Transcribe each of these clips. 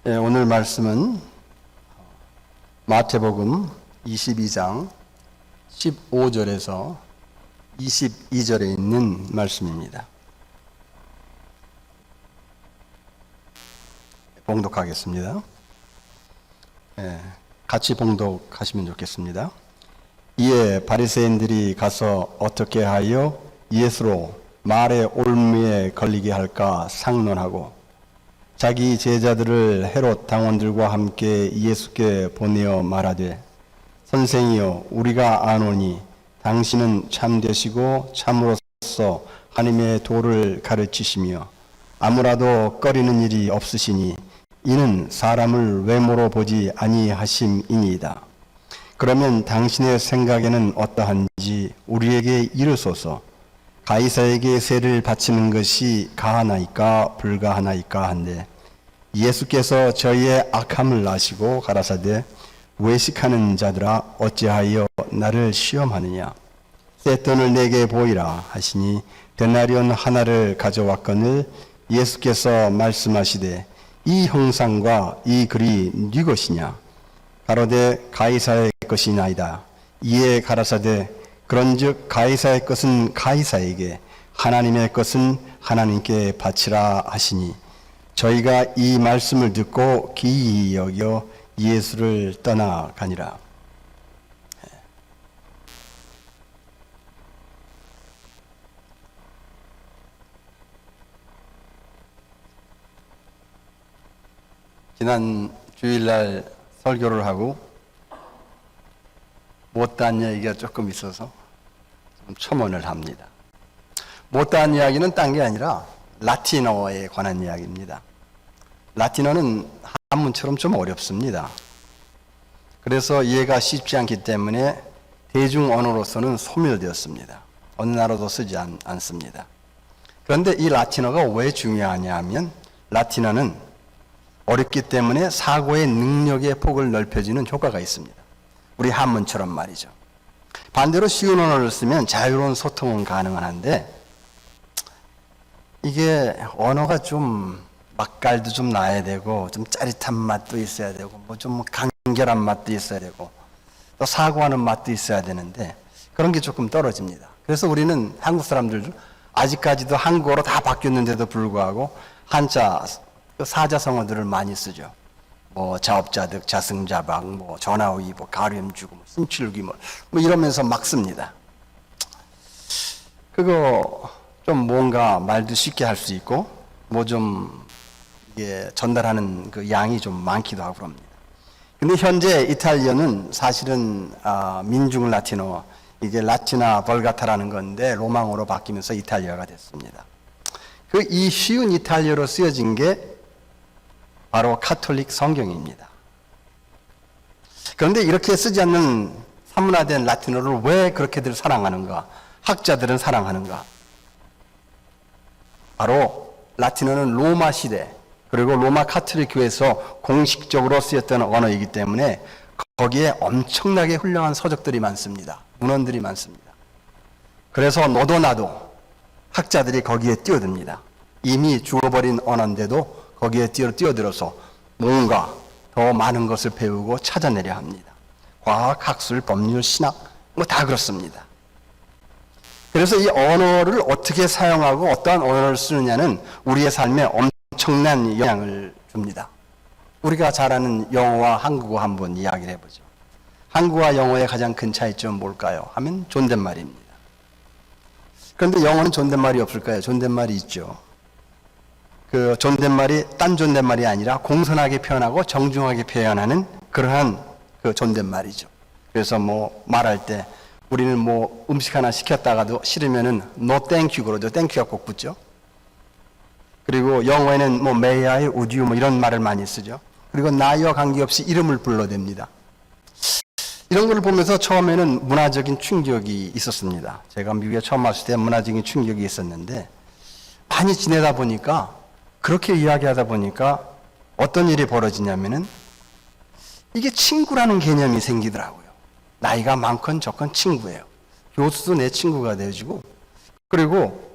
오늘 말씀은 마태복음 22장 15절에서 22절에 있는 말씀입니다. 봉독하겠습니다. 같이 봉독하시면 좋겠습니다. 이에 바리새인들이 가서 어떻게 하여 예수로 말의 올무에 걸리게 할까 상론하고 자기 제자들을 헤롯 당원들과 함께 예수께 보내어 말하되 선생이여 우리가 아노니 당신은 참되시고 참으로서 하나님의 도를 가르치시며 아무라도 꺼리는 일이 없으시니 이는 사람을 외모로 보지 아니하심이니이다. 그러면 당신의 생각에는 어떠한지 우리에게 이르소서. 가이사에게 세를 바치는 것이 가하나이까 불가하나이까 한데 예수께서 저희의 악함을 아시고 가라사대 외식하는 자들아 어찌하여 나를 시험하느냐. 새 돈을 내게 보이라 하시니 데나리온 하나를 가져왔거늘 예수께서 말씀하시되 이 형상과 이 글이 네 것이냐. 가로되 가이사의 것이나이다. 이에 가라사대 그런즉 가이사의 것은 가이사에게 하나님의 것은 하나님께 바치라 하시니 저희가 이 말씀을 듣고 기이히 여겨 예수를 떠나가니라. 지난 주일날 설교를 하고 못다한 얘기가 조금 있어서 좀 첨언을 합니다. 못다한 이야기는 딴 게 아니라 라틴어에 관한 이야기입니다. 라틴어는 한문처럼 좀 어렵습니다. 그래서 이해가 쉽지 않기 때문에 대중 언어로서는 소멸되었습니다. 어느 나라도 쓰지 않습니다. 그런데 이 라틴어가 왜 중요하냐 하면 라틴어는 어렵기 때문에 사고의 능력의 폭을 넓혀주는 효과가 있습니다. 우리 한문처럼 말이죠. 반대로 쉬운 언어를 쓰면 자유로운 소통은 가능한데 이게 언어가 좀 맛깔도 좀 나야 되고 좀 짜릿한 맛도 있어야 되고 뭐 좀 간결한 맛도 있어야 되고 또 사고하는 맛도 있어야 되는데 그런 게 조금 떨어집니다. 그래서 우리는 한국 사람들 아직까지도 한국어로 다 바뀌었는데도 불구하고 한자 사자성어들을 많이 쓰죠. 뭐 자업자득, 자승자박, 뭐 전하위, 뭐 가렴주고, 뭐 승칠기 뭐 이러면서 막 씁니다. 그거 좀 뭔가 말도 쉽게 할 수 있고 뭐 좀 이게 전달하는 그 양이 좀 많기도 하고 그럽니다. 근데 현재 이탈리아는 사실은 민중 라틴어 이게 라티나 벌가타라는 건데 로망어로 바뀌면서 이탈리아가 됐습니다. 그 이 쉬운 이탈리아로 쓰여진 게 바로 카톨릭 성경입니다. 그런데 이렇게 쓰지 않는 사문화된 라틴어를 왜 그렇게들 사랑하는가? 학자들은 사랑하는가? 바로 라틴어는 로마 시대 그리고 로마 카톨릭 교회에서 공식적으로 쓰였던 언어이기 때문에 거기에 엄청나게 훌륭한 서적들이 많습니다. 문헌들이 많습니다. 그래서 너도 나도 학자들이 거기에 뛰어듭니다. 이미 죽어버린 언어인데도 거기에 뛰어들어서 뭔가 더 많은 것을 배우고 찾아내려 합니다. 과학, 학술, 법률, 신학 뭐 다 그렇습니다. 그래서 이 언어를 어떻게 사용하고 어떠한 언어를 쓰느냐는 우리의 삶에 엄청난 영향을 줍니다. 우리가 잘 아는 영어와 한국어 한번 이야기를 해보죠. 한국어와 영어의 가장 큰 차이점은 뭘까요? 하면 존댓말입니다. 그런데 영어는 존댓말이 없을까요? 존댓말이 있죠. 그 존댓말이 딴 존댓말이 아니라 공손하게 표현하고 정중하게 표현하는 그러한 그 존댓말이죠. 그래서 뭐 말할 때 우리는 뭐 음식 하나 시켰다가도 싫으면은 no thank you 그러죠. thankyou가 꼭 붙죠. 그리고 영어에는 뭐 may I, would you 뭐 이런 말을 많이 쓰죠. 그리고 나이와 관계없이 이름을 불러댑니다. 이런 걸 보면서 처음에는 문화적인 충격이 있었습니다. 제가 미국에 처음 왔을 때 문화적인 충격이 있었는데 많이 지내다 보니까 그렇게 이야기하다 보니까 어떤 일이 벌어지냐면은 이게 친구라는 개념이 생기더라고요. 나이가 많건 적건 친구예요. 교수도 내 친구가 되어지고 그리고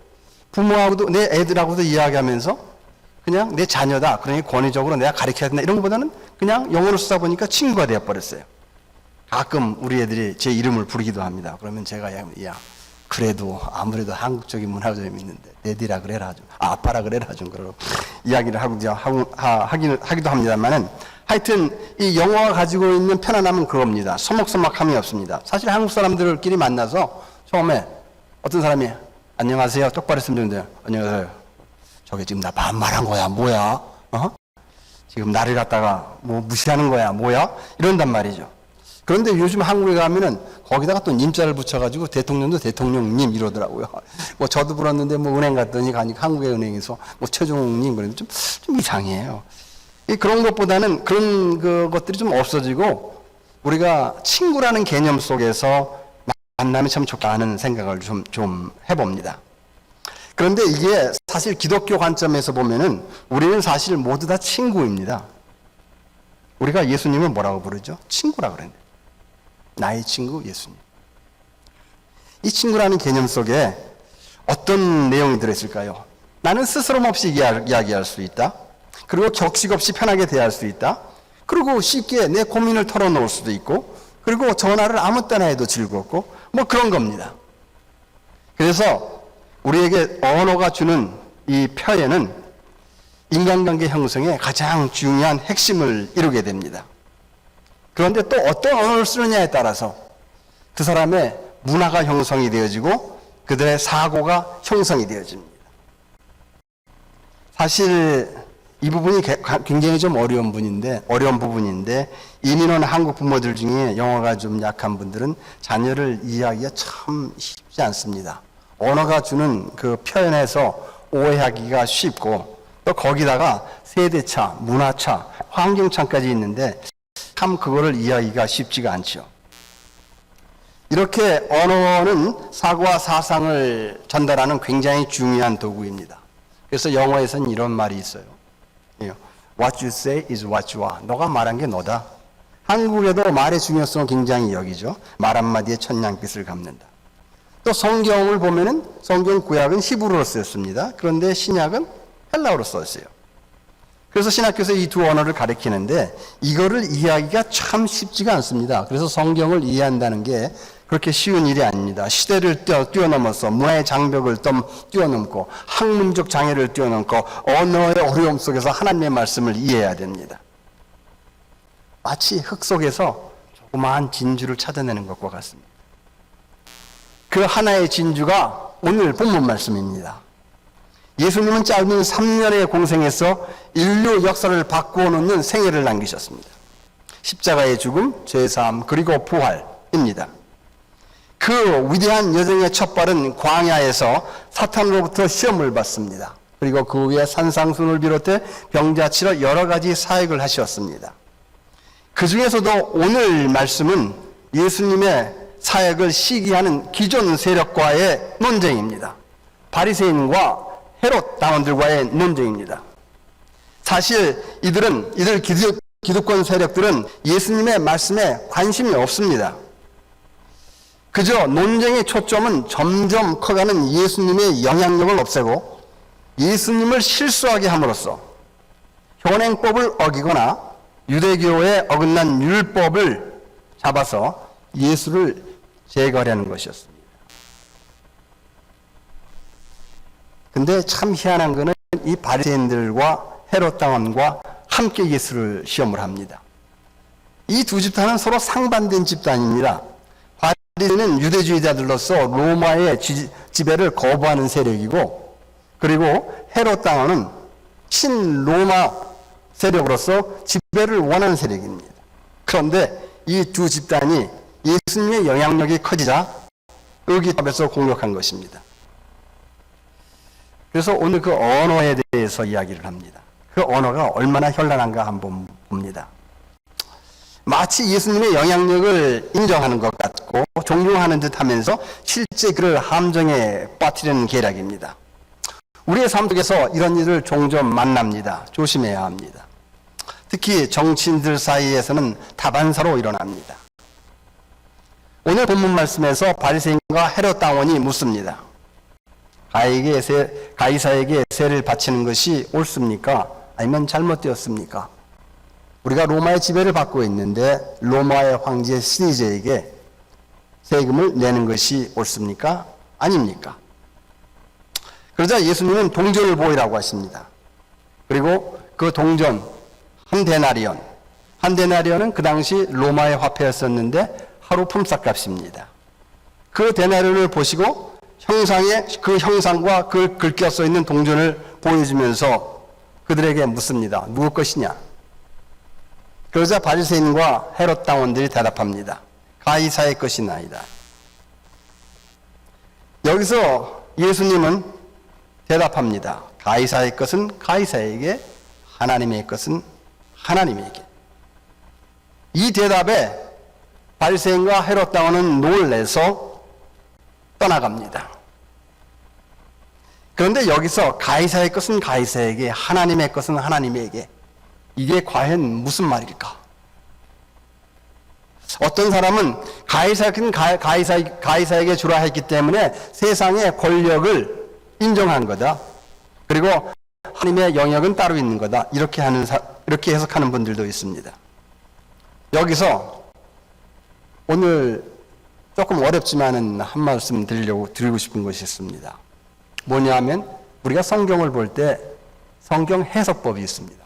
부모하고도 내 애들하고도 이야기하면서 그냥 내 자녀다. 그러니 권위적으로 내가 가르쳐야 된다. 이런 것보다는 그냥 영어를 쓰다 보니까 친구가 되어버렸어요. 가끔 우리 애들이 제 이름을 부르기도 합니다. 그러면 제가 야 그래도 아무래도 한국적인 문화가 좀 있는데 내디라 그래라 좀 아빠라 그래라 좀 그러고 이야기를 하기도 합니다만은 하여튼 이 영어가 가지고 있는 편안함은 그겁니다. 서먹서먹함이 없습니다. 사실 한국 사람들끼리 만나서 처음에 어떤 사람이 안녕하세요 똑바로 했으면 되는데 안녕하세요 저게 지금 나 반말한 거야 뭐야 지금 나를 갖다가 뭐 무시하는 거야 뭐야 이런단 말이죠. 그런데 요즘 한국에 가면은 거기다가 또 님자를 붙여가지고 대통령도 대통령님 이러더라고요. 뭐 저도 불렀는데 뭐 은행 갔더니 가니까 한국의 은행에서 뭐 최종님 그러면 좀 이상해요. 그런 것보다는 그런 것들이 좀 없어지고 우리가 친구라는 개념 속에서 만나면 참 좋다 하는 생각을 좀 해봅니다. 그런데 이게 사실 기독교 관점에서 보면은 우리는 사실 모두 다 친구입니다. 우리가 예수님을 뭐라고 부르죠? 친구라 그랬는데. 나의 친구 예수님. 이 친구라는 개념 속에 어떤 내용이 들어있을까요? 나는 스스럼 없이 이야기할 수 있다. 그리고 격식 없이 편하게 대할 수 있다. 그리고 쉽게 내 고민을 털어놓을 수도 있고 그리고 전화를 아무 때나 해도 즐겁고 뭐 그런 겁니다. 그래서 우리에게 언어가 주는 이 표현은 인간관계 형성의 가장 중요한 핵심을 이루게 됩니다. 그런데 또 어떤 언어를 쓰느냐에 따라서 그 사람의 문화가 형성이 되어지고 그들의 사고가 형성이 되어집니다. 사실 이 부분이 굉장히 좀 어려운 부분인데 이민 온 한국 부모들 중에 영어가 좀 약한 분들은 자녀를 이해하기가 참 쉽지 않습니다. 언어가 주는 그 표현에서 오해하기가 쉽고 또 거기다가 세대차, 문화차, 환경차까지 있는데 참 그거를 이해하기가 쉽지가 않죠. 이렇게 언어는 사고와 사상을 전달하는 굉장히 중요한 도구입니다. 그래서 영어에서는 이런 말이 있어요. What you say is what you are. 너가 말한 게 너다. 한국에도 말의 중요성을 굉장히 여기죠. 말 한마디에 천냥빚을 갚는다. 또 성경을 보면은 성경 구약은 히브리어로 쓰였습니다. 그런데 신약은 헬라어로 썼어요. 그래서 신학교에서 이 두 언어를 가르치는데 이거를 이해하기가 참 쉽지가 않습니다. 그래서 성경을 이해한다는 게 그렇게 쉬운 일이 아닙니다. 시대를 뛰어넘어서 문화의 장벽을 뛰어넘고 학문적 장애를 뛰어넘고 언어의 어려움 속에서 하나님의 말씀을 이해해야 됩니다. 마치 흙 속에서 조그마한 진주를 찾아내는 것과 같습니다. 그 하나의 진주가 오늘 본문 말씀입니다. 예수님은 짧은 3년의 공생에서 인류 역사를 바꾸어 놓는 생애를 남기셨습니다. 십자가의 죽음, 죄사함, 그리고 부활입니다. 그 위대한 여정의 첫 발은 광야에서 사탄으로부터 시험을 받습니다. 그리고 그 후에 산상순을 비롯해 병자치러 여러 가지 사역을 하셨습니다. 그 중에서도 오늘 말씀은 예수님의 사역을 시기하는 기존 세력과의 논쟁입니다. 바리새인과 헤롯 당원들과의 논쟁입니다. 사실 이들 기득권 세력들은 예수님의 말씀에 관심이 없습니다. 그저 논쟁의 초점은 점점 커가는 예수님의 영향력을 없애고 예수님을 실수하게 함으로써 현행법을 어기거나 유대교에 어긋난 율법을 잡아서 예수를 제거하려는 것이었습니다. 근데 참 희한한 것은 이 바리새인들과 헤롯 당원과 함께 예수를 시험을 합니다. 이 두 집단은 서로 상반된 집단입니다. 바리새인은 유대주의자들로서 로마의 지배를 거부하는 세력이고 그리고 헤롯 당원은 친로마 세력으로서 지배를 원하는 세력입니다. 그런데 이 두 집단이 예수님의 영향력이 커지자 의기합에서 공격한 것입니다. 그래서 오늘 그 언어에 대해서 이야기를 합니다. 그 언어가 얼마나 현란한가 한번 봅니다. 마치 예수님의 영향력을 인정하는 것 같고 존경하는 듯 하면서 실제 그를 함정에 빠뜨리는 계략입니다. 우리의 삶 속에서 이런 일을 종종 만납니다. 조심해야 합니다. 특히 정치인들 사이에서는 다반사로 일어납니다. 오늘 본문 말씀에서 바리새인과 헤롯 당원이 묻습니다. 가이사에게 세를 바치는 것이 옳습니까? 아니면 잘못되었습니까? 우리가 로마의 지배를 받고 있는데 로마의 황제 시리제에게 세금을 내는 것이 옳습니까? 아닙니까? 그러자 예수님은 동전을 보이라고 하십니다. 그리고 그 동전 한 데나리온은 그 당시 로마의 화폐였었는데 하루 품삯값입니다. 그 데나리온을 보시고 그 형상과 그 글귀가 써 있는 동전을 보여주면서 그들에게 묻습니다. 누구 것이냐? 그러자 바리새인과 헤롯 당원들이 대답합니다. 가이사의 것이나이다. 여기서 예수님은 대답합니다. 가이사의 것은 가이사에게, 하나님의 것은 하나님에게. 이 대답에 바리새인과 헤롯 당원은 놀래서 떠나갑니다. 그런데 여기서 가이사의 것은 가이사에게, 하나님의 것은 하나님에게, 이게 과연 무슨 말일까? 어떤 사람은 가이사에게 주라 했기 때문에 세상의 권력을 인정한 거다. 그리고 하나님의 영역은 따로 있는 거다. 이렇게 해석하는 분들도 있습니다. 여기서 오늘 조금 어렵지만은 한 말씀 드리고 싶은 것이 있습니다. 뭐냐면 우리가 성경을 볼 때 성경 해석법이 있습니다.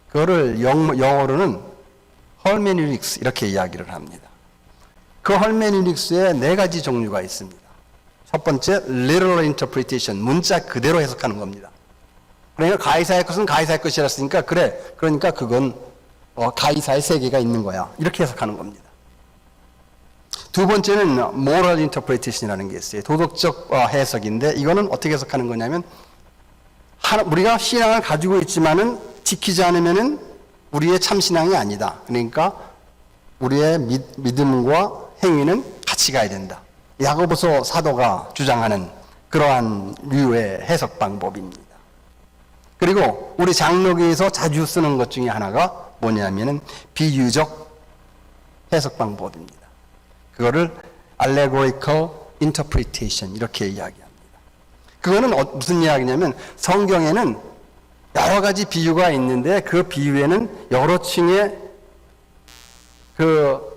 그거를 영어로는 헐메뉴릭스 이렇게 이야기를 합니다. 그 헐메뉴릭스에 4가지 종류가 있습니다. 첫 번째, literal interpretation, 문자 그대로 해석하는 겁니다. 그러니까 가이사의 것은 가이사의 것이라 했으니까 그러니까 그건 가이사의 세계가 있는 거야. 이렇게 해석하는 겁니다. 두 번째는 moral interpretation이라는 게 있어요. 도덕적 해석인데 이거는 어떻게 해석하는 거냐면 우리가 신앙을 가지고 있지만은 지키지 않으면은 우리의 참 신앙이 아니다. 그러니까 우리의 믿음과 행위는 같이 가야 된다. 야고보서 사도가 주장하는 그러한 류의 해석 방법입니다. 그리고 우리 장로교에서 자주 쓰는 것 중에 하나가 뭐냐면은 비유적 해석 방법입니다. 그거를 allegorical interpretation 이렇게 이야기합니다. 그거는 무슨 이야기냐면 성경에는 여러 가지 비유가 있는데 그 비유에는 여러 층의 그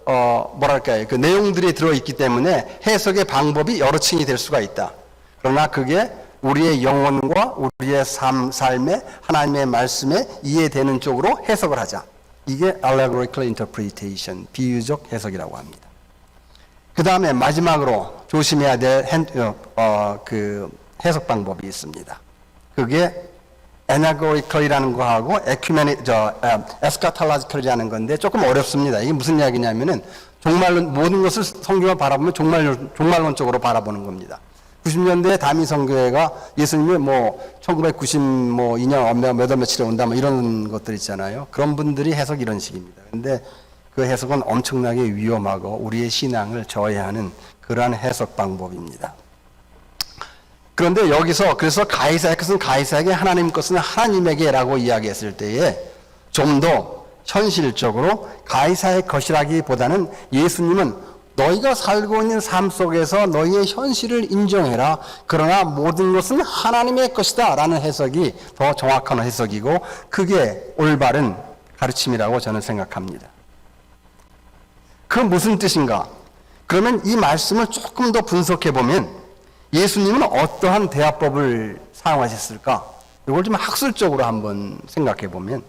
내용들이 들어있기 때문에 해석의 방법이 여러 층이 될 수가 있다. 그러나 그게 우리의 영혼과 우리의 삶에 하나님의 말씀에 이해되는 쪽으로 해석을 하자. 이게 allegorical interpretation, 비유적 해석이라고 합니다. 그 다음에 마지막으로 조심해야 될 그 해석 방법이 있습니다. 그게 anagorical이라는 거하고 eschatological이라는 건데 조금 어렵습니다. 이게 무슨 이야기냐면은 모든 것을 성경을 바라보면 종말론적으로 바라보는 겁니다. 90년대에 다미성교회가 예수님이 1992년 몇 월 며칠에 온다 이런 것들 있잖아요. 그런 분들이 해석 이런 식입니다. 근데 그 해석은 엄청나게 위험하고 우리의 신앙을 저해하는 그러한 해석 방법입니다. 그런데 여기서 그래서 가이사의 것은 가이사에게, 하나님 것은 하나님에게라고 이야기했을 때에 좀 더 현실적으로 가이사의 것이라기보다는 예수님은 너희가 살고 있는 삶 속에서 너희의 현실을 인정해라. 그러나 모든 것은 하나님의 것이다 라는 해석이 더 정확한 해석이고 그게 올바른 가르침이라고 저는 생각합니다. 그 무슨 뜻인가? 그러면 이 말씀을 조금 더 분석해 보면 예수님은 어떠한 대화법을 사용하셨을까? 이걸 좀 학술적으로 한번 생각해 보면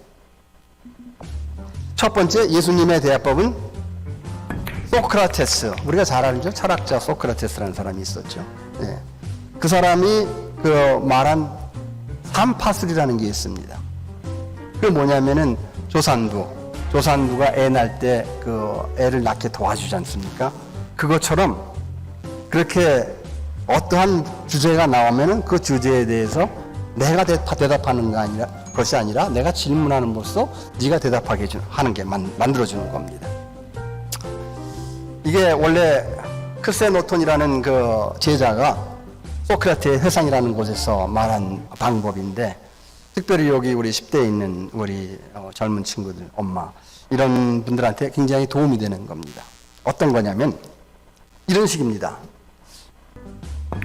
첫 번째 예수님의 대화법은 소크라테스, 우리가 잘 알죠? 철학자 소크라테스라는 사람이 있었죠. 네. 그 사람이 말한 삼파술이라는 게 있습니다. 그게 뭐냐면은 조산부가 애 낳을 때 애를 낳게 도와주지 않습니까? 그것처럼 그렇게 어떠한 주제가 나오면은 그 주제에 대해서 내가 대답하는 것이 아니라 내가 질문함으로써 네가 대답하게 하는 게 만들어주는 겁니다. 이게 원래 크세노톤이라는 그 제자가 소크라테의 회상이라는 곳에서 말한 방법인데 특별히 여기 우리 10대에 있는 우리 젊은 친구들, 엄마 이런 분들한테 굉장히 도움이 되는 겁니다. 어떤 거냐면 이런 식입니다.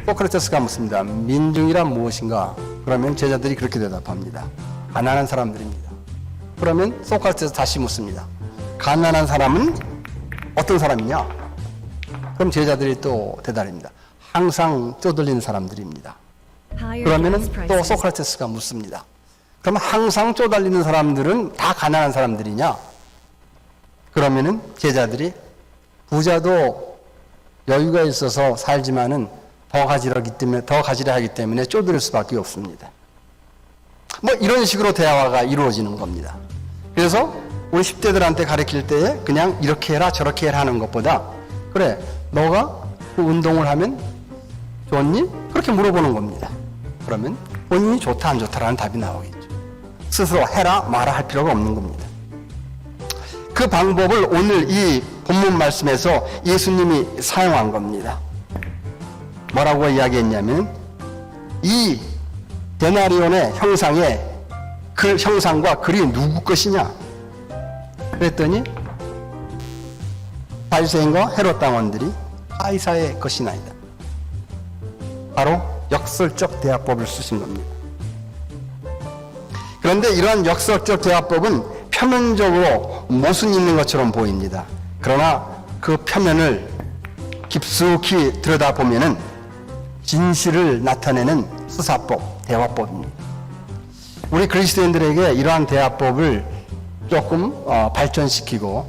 소크라테스가 묻습니다. 민중이란 무엇인가? 그러면 제자들이 그렇게 대답합니다. 가난한 사람들입니다. 그러면 소크라테스 다시 묻습니다. 가난한 사람은 어떤 사람이냐? 그럼 제자들이 또 대답합니다. 항상 쪼들리는 사람들입니다. 그러면은 또 소크라테스가 묻습니다. 그럼 항상 쪼달리는 사람들은 다 가난한 사람들이냐? 그러면은 제자들이 부자도 여유가 있어서 살지만은 더 가지려 하기 때문에 쪼들릴 수밖에 없습니다. 뭐 이런 식으로 대화가 이루어지는 겁니다. 그래서 우리 10대들한테 가르칠 때에 그냥 이렇게 해라 저렇게 해라 하는 것보다 그래 너가 그 운동을 하면 좋니? 그렇게 물어보는 겁니다. 그러면 본인이 좋다 안 좋다라는 답이 나오겠죠. 스스로 해라 마라 할 필요가 없는 겁니다. 그 방법을 오늘 이 본문 말씀에서 예수님이 사용한 겁니다. 뭐라고 이야기했냐면 이 데나리온의 형상의 그 형상과 글이 누구 것이냐? 그랬더니 바리새인과 헤롯 당원들이 가이사의 것이나이다. 바로 역설적 대화법을 쓰신 겁니다. 그런데 이러한 역설적 대화법은 표면적으로 모순 있는 것처럼 보입니다. 그러나 그 표면을 깊숙이 들여다보면은 진실을 나타내는 수사법, 대화법입니다. 우리 그리스도인들에게 이러한 대화법을 조금 발전시키고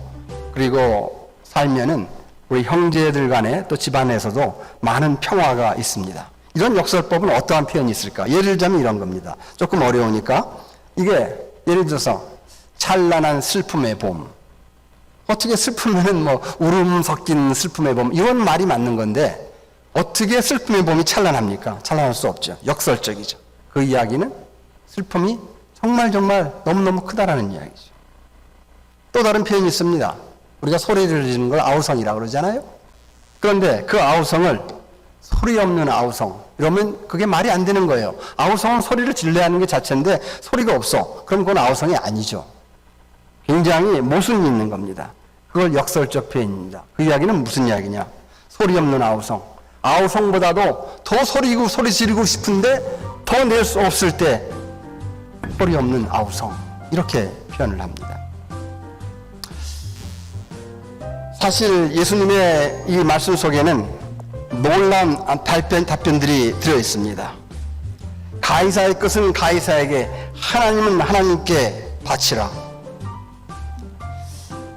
그리고 살면은 우리 형제들 간에 또 집안에서도 많은 평화가 있습니다. 이런 역설법은 어떠한 표현이 있을까? 예를 들자면 이런 겁니다. 조금 어려우니까 이게 예를 들어서 찬란한 슬픔의 봄. 어떻게 슬프면은 뭐 울음 섞인 슬픔의 봄 이런 말이 맞는 건데 어떻게 슬픔의 봄이 찬란합니까? 찬란할 수 없죠. 역설적이죠. 그 이야기는 슬픔이 정말 너무너무 크다라는 이야기죠. 또 다른 표현이 있습니다. 우리가 소리를 지르는 걸 아우성이라고 그러잖아요. 그런데 그 아우성을 소리 없는 아우성 이러면 그게 말이 안 되는 거예요. 아우성은 소리를 질러야 하는 게 자체인데 소리가 없어. 그럼 그건 아우성이 아니죠. 굉장히 모순이 있는 겁니다. 그걸 역설적 표현입니다. 그 이야기는 무슨 이야기냐? 소리 없는 아우성. 아우성보다도 더 소리 지르고 싶은데 더 낼 수 없을 때 소리 없는 아우성. 이렇게 표현을 합니다. 사실 예수님의 이 말씀 속에는 놀라운 답변들이 들어 있습니다. 가이사의 것은 가이사에게, 하나님은 하나님께 바치라.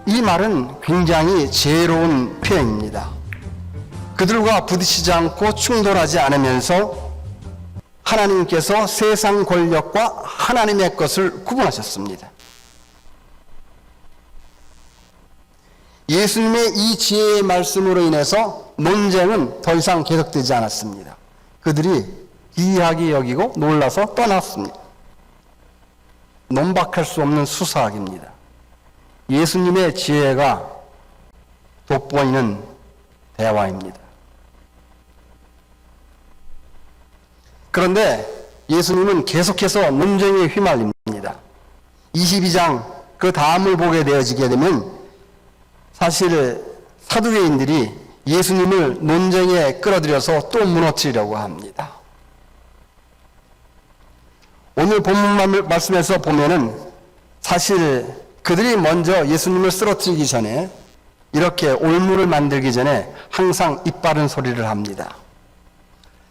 이 말은 굉장히 지혜로운 표현입니다. 그들과 부딪히지 않고 충돌하지 않으면서 하나님께서 세상 권력과 하나님의 것을 구분하셨습니다. 예수님의 이 지혜의 말씀으로 인해서 논쟁은 더 이상 계속되지 않았습니다. 그들이 기이하게 여기고 놀라서 떠났습니다. 논박할 수 없는 수사학입니다. 예수님의 지혜가 돋보이는 대화입니다. 그런데 예수님은 계속해서 논쟁에 휘말립니다. 22장 그 다음을 보게 되어지게 되면 사실 사두개인들이 예수님을 논쟁에 끌어들여서 또 무너뜨리려고 합니다. 오늘 본문 말씀에서 보면은 사실 그들이 먼저 예수님을 쓰러뜨리기 전에 이렇게 올무를 만들기 전에 항상 입바른 소리를 합니다.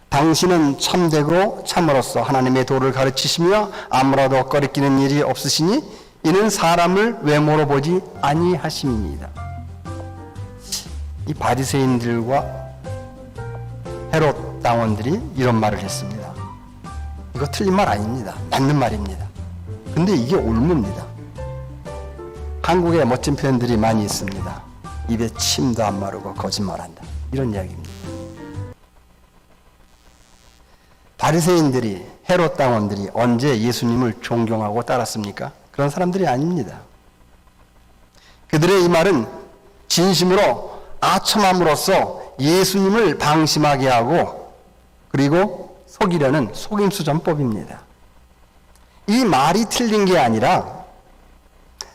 당신은 참되고 참으로서 하나님의 도를 가르치시며 아무라도 꺼리끼는 일이 없으시니 이는 사람을 외모로 보지 아니하심입니다. 이 바리새인들과 헤롯 당원들이 이런 말을 했습니다. 이거 틀린 말 아닙니다. 맞는 말입니다. 근데 이게 올무입니다. 한국에 멋진 표현들이 많이 있습니다. 입에 침도 안 마르고 거짓말한다. 이런 이야기입니다. 바리새인들이 헤롯 당원들이 언제 예수님을 존경하고 따랐습니까? 그런 사람들이 아닙니다. 그들의 이 말은 진심으로 아첨함으로써 예수님을 방심하게 하고 그리고 속이려는 속임수전법입니다. 이 말이 틀린 게 아니라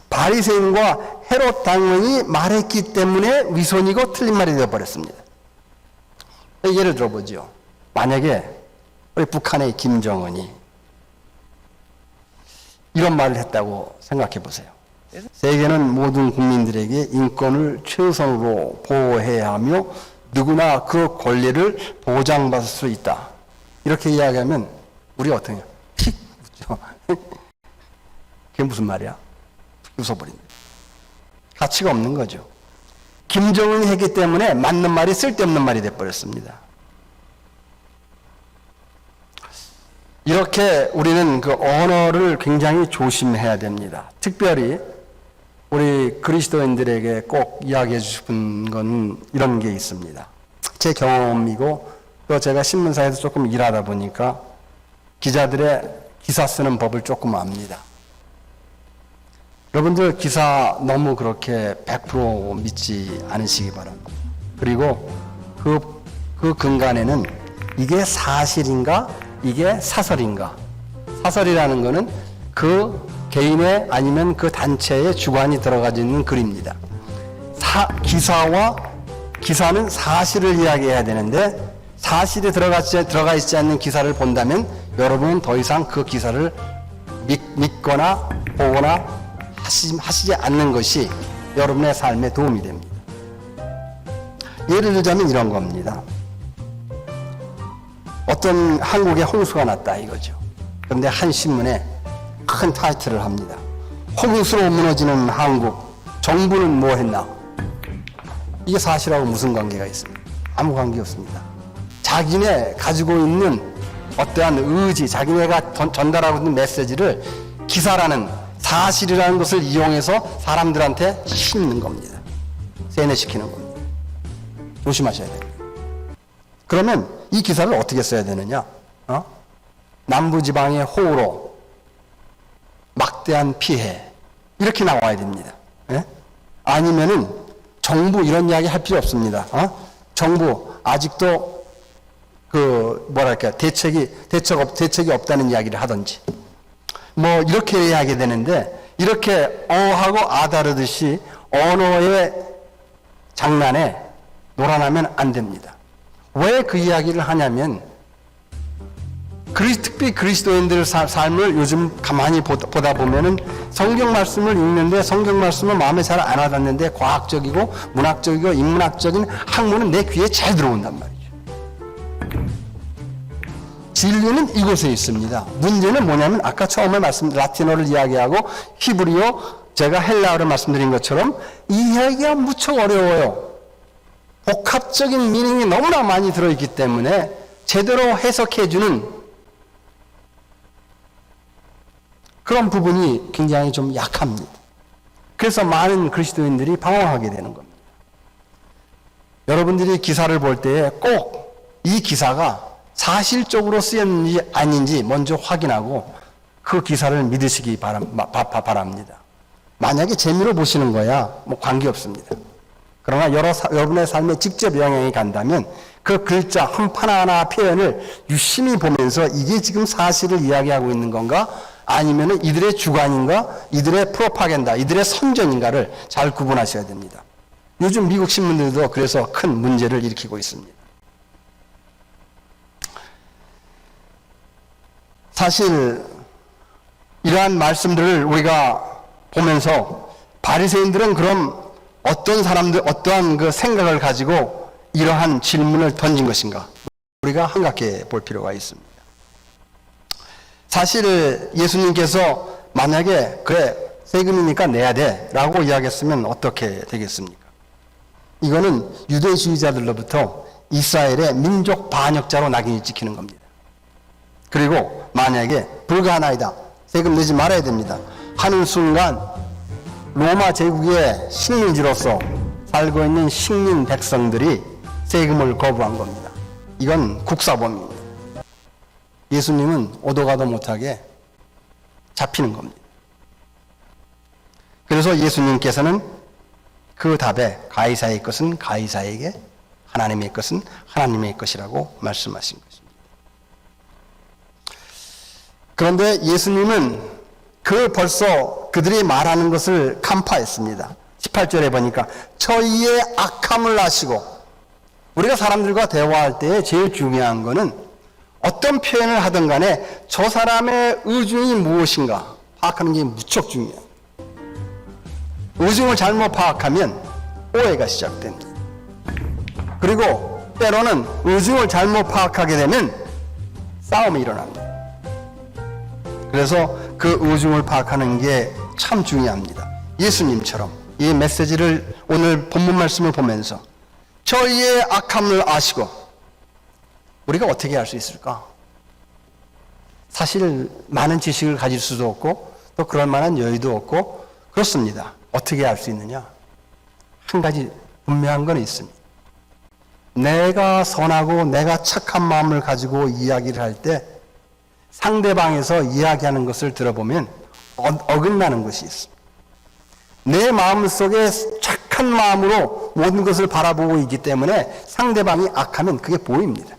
바리새인과 헤롯 당원이 말했기 때문에 위선이고 틀린 말이 되어버렸습니다. 예를 들어보죠. 만약에 우리 북한의 김정은이 이런 말을 했다고 생각해 보세요. 세계는 모든 국민들에게 인권을 최우선으로 보호해야 하며 누구나 그 권리를 보장받을 수 있다. 이렇게 이야기하면 우리 어떠냐? 픽 웃죠. 그게 무슨 말이야? 웃어버린다. 가치가 없는 거죠. 김정은이 했기 때문에 맞는 말이 쓸데없는 말이 돼버렸습니다. 이렇게 우리는 그 언어를 굉장히 조심해야 됩니다. 특별히 우리 그리스도인들에게 꼭 이야기해 주고 싶은 건 이런 게 있습니다. 제 경험이고 또 제가 신문사에서 조금 일하다 보니까 기자들의 기사 쓰는 법을 조금 압니다. 여러분들 기사 너무 그렇게 100% 믿지 않으시기 바랍니다. 그리고 그 근간에는 이게 사실인가 이게 사설인가. 사설이라는 거는 그 개인의 아니면 그 단체의 주관이 들어가 있는 글입니다. 기사는 사실을 이야기해야 되는데 사실이 들어가 있지 않는 기사를 본다면 여러분은 더 이상 그 기사를 믿거나 보거나 하시지 않는 것이 여러분의 삶에 도움이 됩니다. 예를 들자면 이런 겁니다. 어떤 한국에 홍수가 났다 이거죠. 그런데 한 신문에 큰 타이틀을 합니다. 홍수로 무너지는 한국, 정부는 뭐 했나? 이게 사실하고 무슨 관계가 있습니까? 아무 관계 없습니다. 자기네 가지고 있는 어떠한 의지, 자기네가 전달하고 있는 메시지를 기사라는 사실이라는 것을 이용해서 사람들한테 심는 겁니다. 세뇌시키는 겁니다. 조심하셔야 됩니다. 그러면 이 기사를 어떻게 써야 되느냐? 남부지방의 호우로 막대한 피해 이렇게 나와야 됩니다. 예? 아니면은 정부 이런 이야기 할 필요 없습니다. 정부 아직도 대책이 없다는 이야기를 하든지 뭐 이렇게 해야 하게 되는데 이렇게 어하고 아다르듯이 언어의 장난에 놀아나면 안 됩니다. 왜 그 이야기를 하냐면 특히 그리스도인들 삶을 요즘 가만히 보다 보면은 성경 말씀을 읽는데 성경 말씀은 마음에 잘 안 와닿는데 과학적이고 문학적이고 인문학적인 학문은 내 귀에 잘 들어온단 말이죠. 진리는 이곳에 있습니다. 문제는 뭐냐면 아까 처음에 라틴어를 이야기하고 히브리어, 제가 헬라어를 말씀드린 것처럼 이야기가 무척 어려워요. 복합적인 미닝이 너무나 많이 들어있기 때문에 제대로 해석해주는 그런 부분이 굉장히 좀 약합니다. 그래서 많은 그리스도인들이 방황하게 되는 겁니다. 여러분들이 기사를 볼 때에 꼭 이 기사가 사실적으로 쓰였는지 아닌지 먼저 확인하고 그 기사를 믿으시기 바랍니다. 만약에 재미로 보시는 거야 뭐 관계없습니다. 그러나 여러분의 삶에 직접 영향이 간다면 그 글자 한판 하나 표현을 유심히 보면서 이게 지금 사실을 이야기하고 있는 건가 아니면 이들의 주관인가 이들의 프로파간다 이들의 선전인가를 잘 구분하셔야 됩니다. 요즘 미국 신문들도 그래서 큰 문제를 일으키고 있습니다. 사실 이러한 말씀들을 우리가 보면서 바리새인들은 그럼 어떠한 그 생각을 가지고 이러한 질문을 던진 것인가? 우리가 한갑게 볼 필요가 있습니다. 사실 예수님께서 만약에 그래 세금이니까 내야 돼 라고 이야기했으면 어떻게 되겠습니까? 이거는 유대주의자들로부터 이스라엘의 민족 반역자로 낙인이 찍히는 겁니다. 그리고 만약에 불가하나이다 세금 내지 말아야 됩니다 하는 순간 로마 제국의 식민지로서 살고 있는 식민 백성들이 세금을 거부한 겁니다. 이건 국사범입니다. 예수님은 오도 가도 못하게 잡히는 겁니다. 그래서 예수님께서는 그 답에 가이사의 것은 가이사에게 하나님의 것은 하나님의 것이라고 말씀하신 것입니다. 그런데 예수님은 벌써 그들이 말하는 것을 간파했습니다. 18절에 보니까 저희의 악함을 아시고 우리가 사람들과 대화할 때 제일 중요한 거는 어떤 표현을 하든 간에 저 사람의 의중이 무엇인가 파악하는 게 무척 중요해요. 의중을 잘못 파악하면 오해가 시작됩니다. 그리고 때로는 의중을 잘못 파악하게 되면 싸움이 일어납니다. 그래서 그 의중을 파악하는 게 참 중요합니다. 예수님처럼 이 메시지를 오늘 본문 말씀을 보면서 저희의 악함을 아시고 우리가 어떻게 할 수 있을까? 사실 많은 지식을 가질 수도 없고 또 그럴 만한 여유도 없고 그렇습니다. 어떻게 할 수 있느냐? 한 가지 분명한 건 있습니다. 내가 선하고 내가 착한 마음을 가지고 이야기를 할 때 상대방에서 이야기하는 것을 들어보면 어긋나는 것이 있습니다. 내 마음속에 착한 마음으로 모든 것을 바라보고 있기 때문에 상대방이 악하면 그게 보입니다.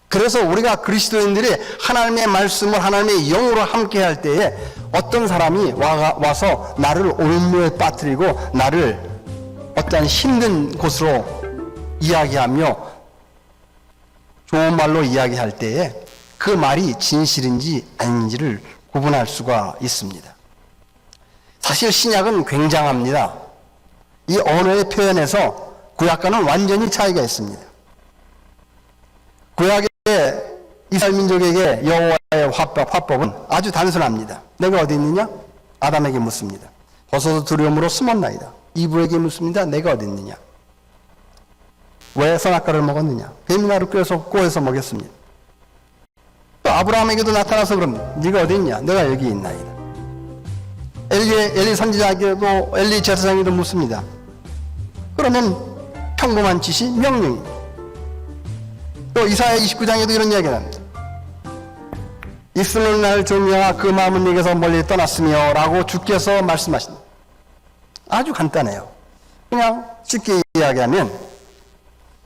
그래서 우리가 그리스도인들이 하나님의 말씀을 하나님의 영으로 함께 할 때에 어떤 사람이 와서 나를 올무에 빠뜨리고 나를 어떠한 힘든 곳으로 이야기하며 좋은 말로 이야기할 때에 그 말이 진실인지 아닌지를 구분할 수가 있습니다. 사실 신약은 굉장합니다. 이 언어의 표현에서 구약과는 완전히 차이가 있습니다. 구약의 이스라엘 민족에게 여호와의 화법은 아주 단순합니다. 내가 어디 있느냐? 아담에게 묻습니다. 벗어서 두려움으로 숨었나이다. 이브에게 묻습니다. 내가 어디 있느냐? 왜 선악과를 먹었느냐? 뱀이 나를 꼬여서 먹였습니다. 또 아브라함에게도 나타나서 그럽니다. 네가 어디 있냐? 내가 여기 있나이다. 엘리 선지자에게도 엘리 제사장에도 묻습니다. 그러면 평범한 지시 명령입니다. 또 이사야 29장에도 이런 이야기를 합니다. 이스라엘 날 종이야 그 마음은 네게서 멀리 떠났으며 라고 주께서 말씀하십니다. 아주 간단해요. 그냥 쉽게 이야기하면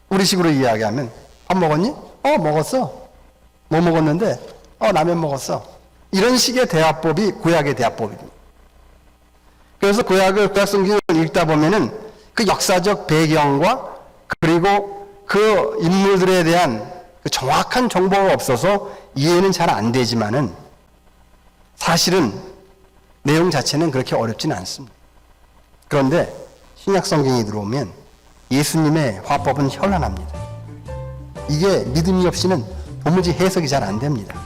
우리식으로 이야기하면 밥 먹었니? 먹었어. 뭐 먹었는데? 라면 먹었어. 이런 식의 대화법이 구약의 대화법입니다. 그래서 구약 성경을 읽다 보면은 그 역사적 배경과 그리고 그 인물들에 대한 그 정확한 정보가 없어서 이해는 잘 안 되지만은 사실은 내용 자체는 그렇게 어렵지는 않습니다. 그런데 신약 성경이 들어오면 예수님의 화법은 현란합니다. 이게 믿음이 없이는 도무지 해석이 잘 안 됩니다.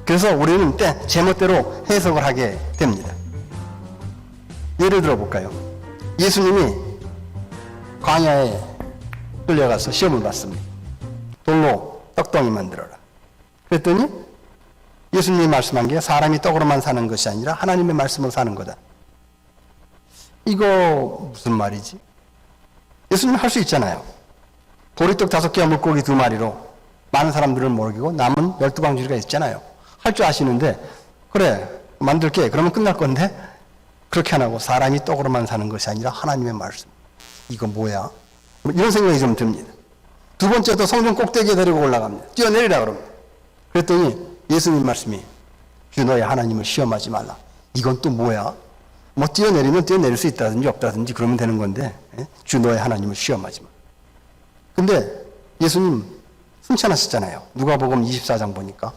그래서 우리는 제멋대로 해석을 하게 됩니다. 예를 들어 볼까요? 예수님이 광야에 끌려가서 시험을 받습니다. 돌로 떡덩이 만들어라. 그랬더니 예수님이 말씀한 게 사람이 떡으로만 사는 것이 아니라 하나님의 말씀으로 사는 거다. 이거 무슨 말이지? 예수님 할 수 있잖아요. 보리떡 5개와 물고기 2마리로 많은 사람들을 먹이고 남은 12광주리가 있잖아요. 할 줄 아시는데 그래 만들게 그러면 끝날 건데 그렇게 안 하고 사람이 떡으로만 사는 것이 아니라 하나님의 말씀. 이거 뭐야? 이런 생각이 좀 듭니다. 두 번째도 성전 꼭대기에 데리고 올라갑니다. 뛰어내리라 그럽니다. 그랬더니 예수님 말씀이 주 너의 하나님을 시험하지 말라. 이건 또 뭐야? 뭐 뛰어내리면 뛰어내릴 수 있다든지 없다든지 그러면 되는 건데 주 너의 하나님을 시험하지 마. 근데 예수님 승천하셨잖아요. 누가복음 24장 보니까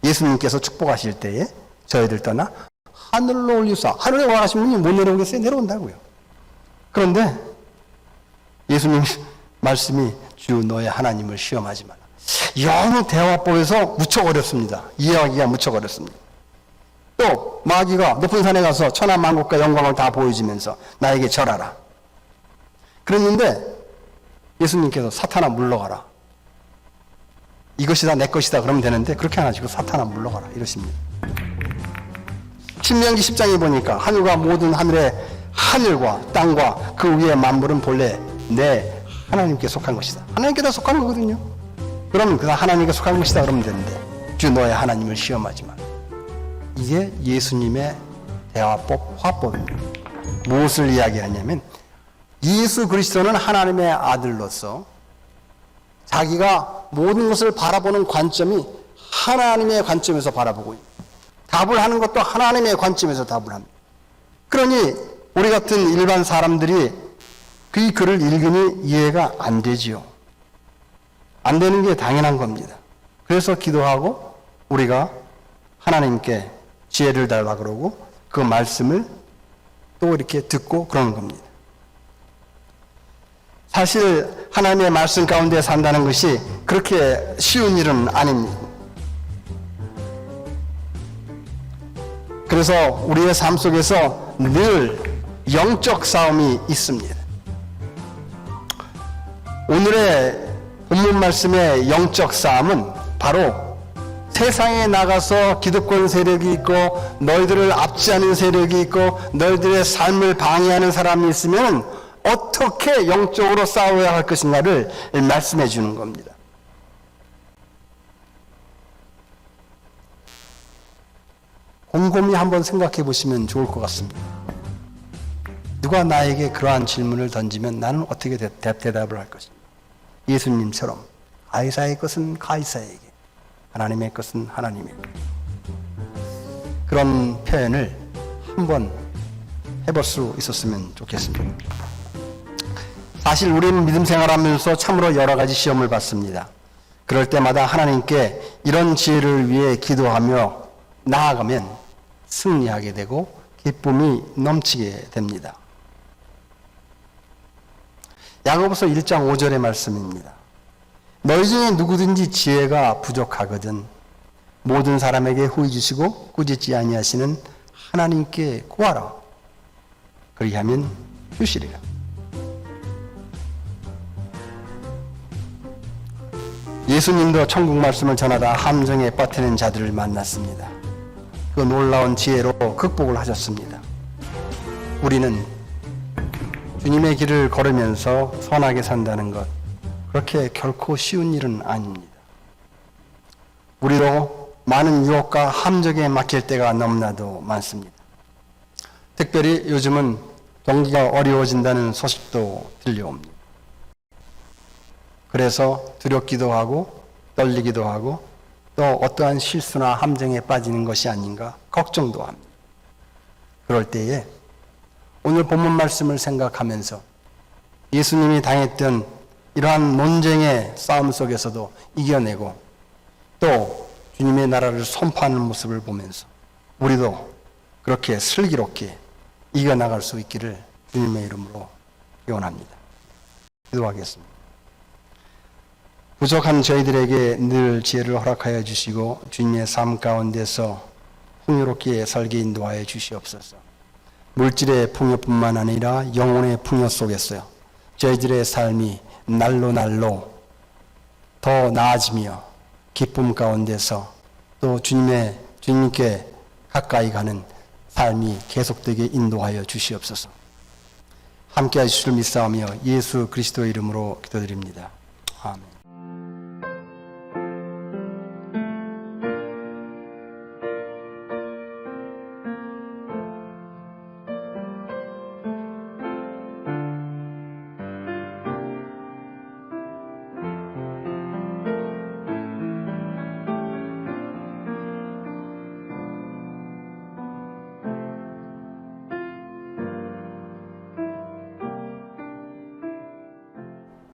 예수님께서 축복하실 때에 저희들 떠나 하늘로 올리사. 하늘에 올라가신 분이 못 내려오겠어요? 내려온다고요. 그런데 예수님 말씀이 주 너의 하나님을 시험하지 마라. 이 대화법에서 무척 어렵습니다. 이해하기가 무척 어렵습니다. 또 마귀가 높은 산에 가서 천하만국과 영광을 다 보여주면서 나에게 절하라. 그랬는데 예수님께서 사탄아 물러가라. 이것이다 내 것이다 그러면 되는데 그렇게 안 하시고 사탄아 물러가라 이러십니다. 신명기 10장에 보니까 하늘과 모든 하늘과 땅과 그 위의 만물은 본래 내 하나님께 속한 것이다. 하나님께 다 속한 거거든요. 그러면 그 하나님께 속한 것이다 그러면 되는데 주 너의 하나님을 시험하지 마라. 이게 예수님의 대화법, 화법입니다. 무엇을 이야기하냐면 예수 그리스도는 하나님의 아들로서 자기가 모든 것을 바라보는 관점이 하나님의 관점에서 바라보고 있습니다. 답을 하는 것도 하나님의 관점에서 답을 합니다. 그러니 우리 같은 일반 사람들이 그 글을 읽으니 이해가 안 되지요. 안 되는 게 당연한 겁니다. 그래서 기도하고 우리가 하나님께 지혜를 달라 그러고 그 말씀을 또 이렇게 듣고 그러는 겁니다. 사실 하나님의 말씀 가운데 산다는 것이 그렇게 쉬운 일은 아닙니다. 그래서 우리의 삶 속에서 늘 영적 싸움이 있습니다. 오늘의 본문 말씀의 영적 싸움은 바로 세상에 나가서 기득권 세력이 있고 너희들을 압제하는 세력이 있고 너희들의 삶을 방해하는 사람이 있으면 어떻게 영적으로 싸워야 할 것인가를 말씀해 주는 겁니다. 곰곰이 한번 생각해 보시면 좋을 것 같습니다. 누가 나에게 그러한 질문을 던지면 나는 어떻게 대답을 할 것인가? 예수님처럼 가이사의 것은 가이사에게, 하나님의 것은 하나님에게. 그런 표현을 한번 해볼 수 있었으면 좋겠습니다. 사실 우리는 믿음 생활하면서 참으로 여러 가지 시험을 받습니다. 그럴 때마다 하나님께 이런 지혜를 위해 기도하며 나아가면 승리하게 되고 기쁨이 넘치게 됩니다. 야고보서 1장 5절의 말씀입니다. 너희 중에 누구든지 지혜가 부족하거든 모든 사람에게 후히 주시고 꾸짖지 아니하시는 하나님께 구하라. 그리하면 주시리라. 예수님도 천국 말씀을 전하다 함정에 빠뜨린 자들을 만났습니다. 그 놀라운 지혜로 극복을 하셨습니다. 우리는 주님의 길을 걸으면서 선하게 산다는 것, 그렇게 결코 쉬운 일은 아닙니다. 우리로 많은 유혹과 함정에 막힐 때가 너무나도 많습니다. 특별히 요즘은 경기가 어려워진다는 소식도 들려옵니다. 그래서 두렵기도 하고 떨리기도 하고 또 어떠한 실수나 함정에 빠지는 것이 아닌가 걱정도 합니다. 그럴 때에 오늘 본문 말씀을 생각하면서 예수님이 당했던 이러한 논쟁의 싸움 속에서도 이겨내고 또 주님의 나라를 선포하는 모습을 보면서 우리도 그렇게 슬기롭게 이겨나갈 수 있기를 주님의 이름으로 기원합니다. 기도하겠습니다. 부족한 저희들에게 늘 지혜를 허락하여 주시고 주님의 삶 가운데서 풍요롭게 살게 인도하여 주시옵소서. 물질의 풍요뿐만 아니라 영혼의 풍요 속에서요 저희들의 삶이 날로 날로 더 나아지며 기쁨 가운데서 또 주님께 가까이 가는 삶이 계속되게 인도하여 주시옵소서. 함께 하실 줄 믿사오며 예수 그리스도의 이름으로 기도드립니다. 아멘.